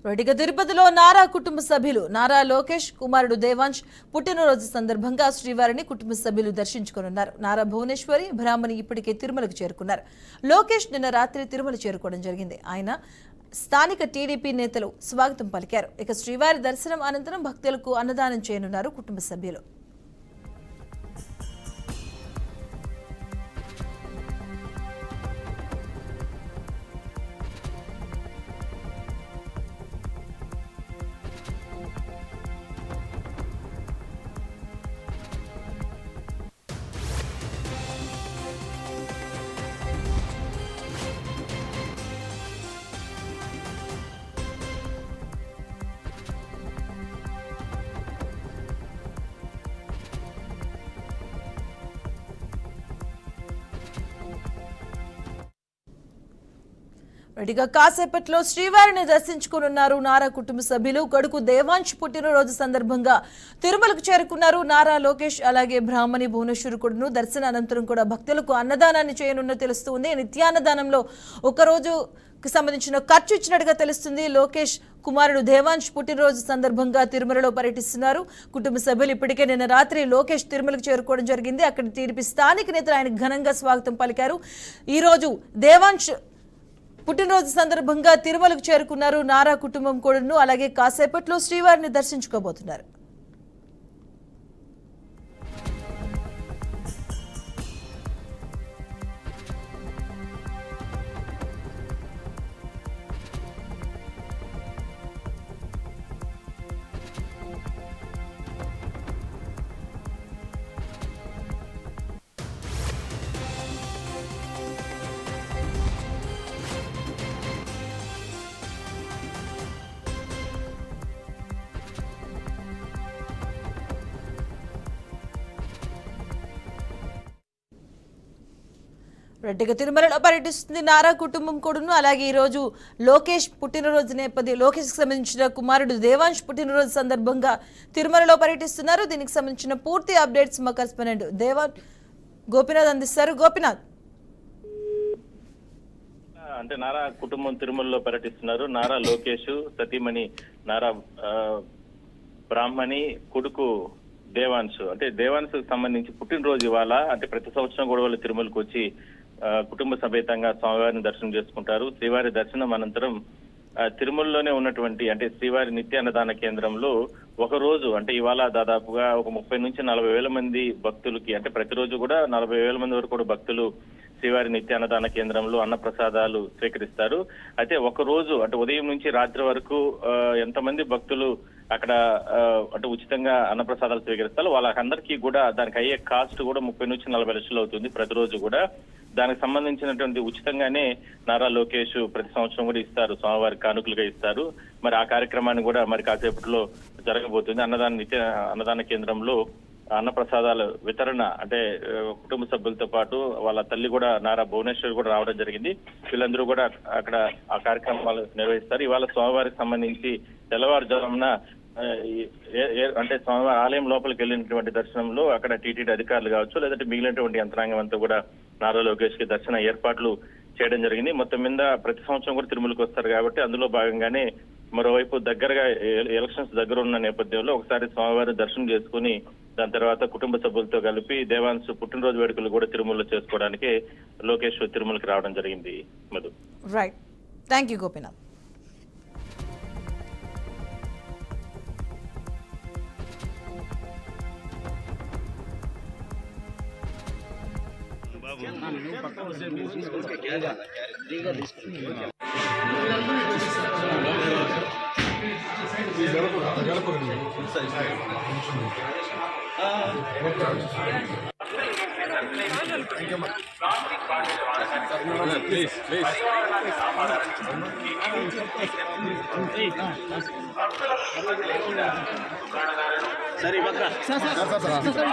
రెడ్డిగా తిరుపతిలో నారా కుటుంబ సభ్యులు నారా లోకేష్ కుమారుడు దేవాంశ్ పుట్టినరోజు సందర్భంగా శ్రీవారిని కుటుంబ సభ్యులు దర్శించుకున్నారు. నారా భువనేశ్వరి బ్రాహ్మణి ఇప్పటికే తిరుమలకు చేరుకున్నారు. లోకేష్ నిన్న రాత్రి తిరుమల చేరుకోవడం జరిగింది. ఆయన స్థానిక టీడీపీ నేతలు స్వాగతం పలికారు. ఇక శ్రీవారి దర్శనం అనంతరం భక్తులకు అన్నదానం చేయనున్నారు కుటుంబ సభ్యులు. రెడ్డిగా కాసేపట్లో శ్రీవారిని దర్శించుకున్నారు నారా కుటుంబ సభ్యులు. కొడుకు దేవాంశ్ పుట్టినరోజు సందర్భంగా తిరుమలకు చేరుకున్నారు. నారా లోకేష్ అలాగే బ్రాహ్మణి భువనేశ్వరి కూడాను దర్శన అనంతరం కూడా భక్తులకు అన్నదానాన్ని చేయనున్నట్టు తెలుస్తుంది. నిత్యాన్నదానంలో ఒకరోజుకి సంబంధించిన ఖర్చు ఇచ్చినట్టుగా తెలుస్తుంది. లోకేష్ కుమారుడు దేవాంశ్ పుట్టినరోజు సందర్భంగా తిరుమలలో పర్యటిస్తున్నారు. కుటుంబ సభ్యులు ఇప్పటికే నిన్న రాత్రి లోకేష్ తిరుమలకు చేరుకోవడం జరిగింది. అక్కడ టీడీపీ స్థానిక నేతలు ఆయన ఘనంగా స్వాగతం పలికారు. ఈరోజు దేవాంశ్ పుట్టినరోజు సందర్భంగా తిరుమలకు చేరుకున్నారు నారా కుటుంబం కూడాను. అలాగే కాసేపట్లో శ్రీవారిని దర్శించుకోబోతున్నారు. రెడ్డిగా తిరుమలలో పర్యటిస్తుంది నారా కుటుంబం కూడాను. అలాగే ఈరోజు లోకేష్ పుట్టినరోజు లోకేష్కి సంబంధించిన కుమారుడు దేవాంశ్ పుట్టినరోజు సందర్భంగా తిరుమలలో పర్యటిస్తున్నారు. దీనికి సంబంధించిన పూర్తి అప్డేట్స్ మా కరెస్పాండెంట్ గోపినాథ్ అందిస్తారు. గోపినాథ్, అంటే నారా కుటుంబం తిరుమలలో పర్యటిస్తున్నారు. నారా లోకేష్, సతీమణి నారా బ్రాహ్మణి, కొడుకు దేవాంశ్. అంటే దేవాంశ్ సంబంధించి పుట్టినరోజు ఇవాళ. అంటే ప్రతి సంవత్సరం కూడా వాళ్ళు తిరుమలకు వచ్చి కుటుంబ సమేతంగా స్వామివారిని దర్శనం చేసుకుంటారు. శ్రీవారి దర్శనం అనంతరం తిరుమలలోనే ఉన్నటువంటి అంటే శ్రీవారి నిత్య అన్నదాన కేంద్రంలో ఒక రోజు అంటే ఇవాళ దాదాపుగా ఒక 30 నుంచి 40 వేల మంది భక్తులకి అంటే ప్రతిరోజు కూడా 40 వేల మంది వరకు కూడా భక్తులు శ్రీవారి నిత్య అన్నదాన కేంద్రంలో అన్న ప్రసాదాలు స్వీకరిస్తారు. అయితే ఒక రోజు అంటే ఉదయం నుంచి రాత్రి వరకు ఎంతమంది భక్తులు అక్కడ అంటే ఉచితంగా అన్నప్రసాదాలు స్వీకరిస్తారు వాళ్ళకందరికీ కూడా దానికి అయ్యే కాస్ట్ కూడా 30 నుంచి 40 లక్షలు అవుతుంది ప్రతిరోజు కూడా. దానికి సంబంధించినటువంటి ఉచితంగానే నారా లోకేష్ ప్రతి సంవత్సరం కూడా ఇస్తారు, స్వామివారి కానుకలుగా ఇస్తారు. మరి ఆ కార్యక్రమాన్ని కూడా మరి కాసేపట్లో జరగబోతుంది. నిత్య అన్నదాన కేంద్రంలో అన్నప్రసాదాల వితరణ అంటే కుటుంబ సభ్యులతో పాటు వాళ్ళ తల్లి కూడా నారా భువనేశ్వరి కూడా రావడం జరిగింది. వీళ్ళందరూ కూడా అక్కడ ఆ కార్యక్రమాలు నిర్వహిస్తారు. ఇవాళ స్వామివారికి సంబంధించి తెల్లవారుజామున అంటే స్వామివారి ఆలయం లోపలికి వెళ్ళినటువంటి దర్శనంలో అక్కడ టీటీడీ అధికారులు కావచ్చు లేదంటే మిగిలినటువంటి యంత్రాంగం అంతా కూడా నారా లోకేష్ కి దర్శన ఏర్పాట్లు చేయడం జరిగింది. మొత్తం మీద ప్రతి సంవత్సరం కూడా తిరుమలకు వస్తారు కాబట్టి అందులో భాగంగానే మరోవైపు దగ్గరగా ఎలక్షన్స్ దగ్గర ఉన్న నేపథ్యంలో ఒకసారి స్వామివారిని దర్శనం చేసుకుని దాని తర్వాత కుటుంబ సభ్యులతో కలిపి దేవాంశ్ పుట్టినరోజు వేడుకలు కూడా తిరుమలలో చేసుకోవడానికి లోకేష్ తిరుమలకి రావడం జరిగింది. Madhu. Right, thank you Gopinath. సరే